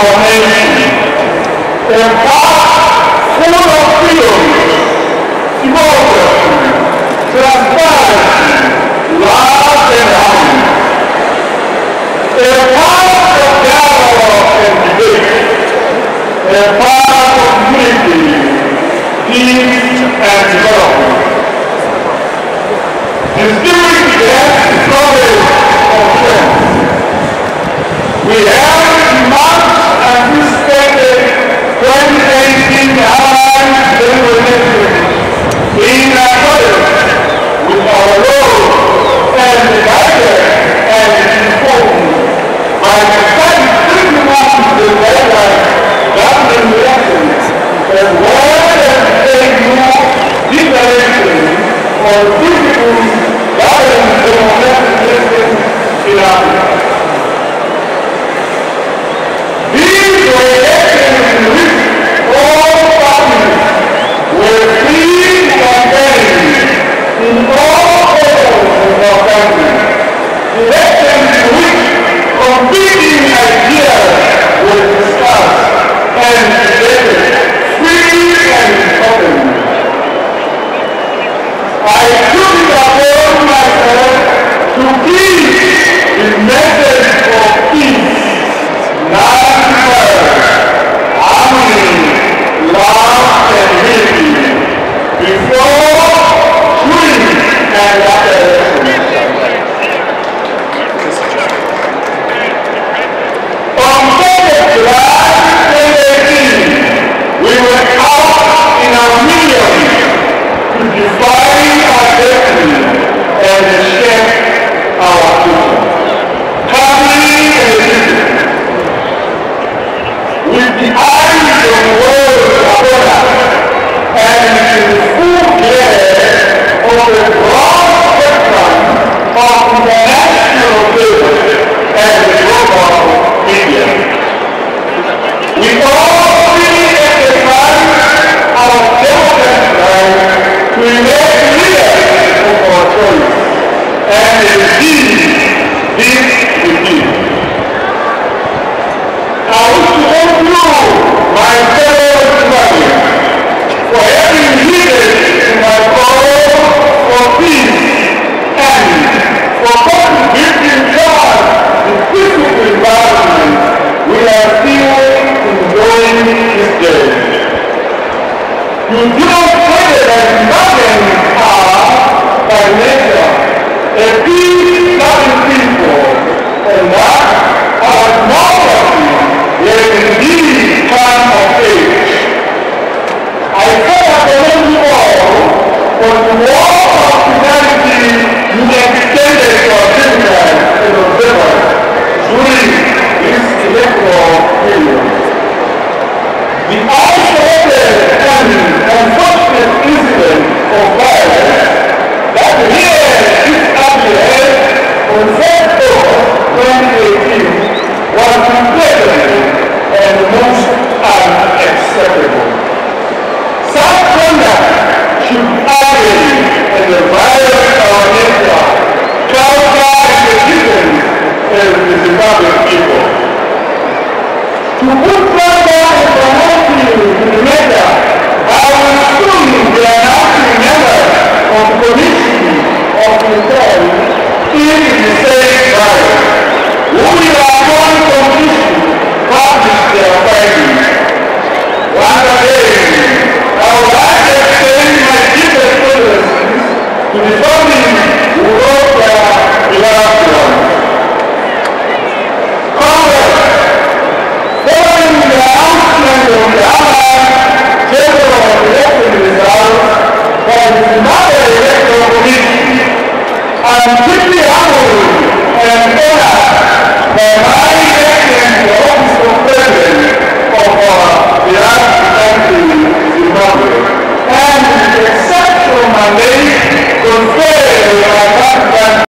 our nation. A path full of freedom, democracy, transparency, love and harmony. A path of dialogue and debate. A path of unity, peace and development. Distinguished guests, brothers and friends, we have much anticipated 2018 Allied General Election in accordance with our laws and guided and informed by the fact 31 governing elections as well as take new declaration on critical governing democratic systems in Africa. These were elections in which all parties were free to campaign in all areas of our country. Elections in which competing ideas were discussed and debated freely and openly. I took it upon myself to preach the message of peace, harmony, love, and unity before, during, and after elections. On 4th of July 2018, we were out in our millions to define our destiny and shape our future. Family and religion. With the eyes of the world upon us, and in the full glare of the broad spectrum of international affairs and global media. We all really exercise our democratic right to elect leaders of our choice, and indeed, this we did. I wish to thank you, my fellow Zimbabweans, for having heeded my call for peace and for contributing towards the peaceful environment we are still enjoying these days. You demonstrated that Zimbabweans are, by nature, a peace-loving people, and that our democracy is indeed come of age. I commend you all for the wall of humanity you extended to our citizens and observers during this electoral period. The isolated and unfortunate incident of violence that here this appeared on 4th October 2018 was unprecedented and most unacceptable. Such conduct should be ugly and the violence of our nature characterize the citizens as the Zimbabwean people. To put further information to the matter, I will soon be announcing members of the Commission of Inquiry in the same trial, who will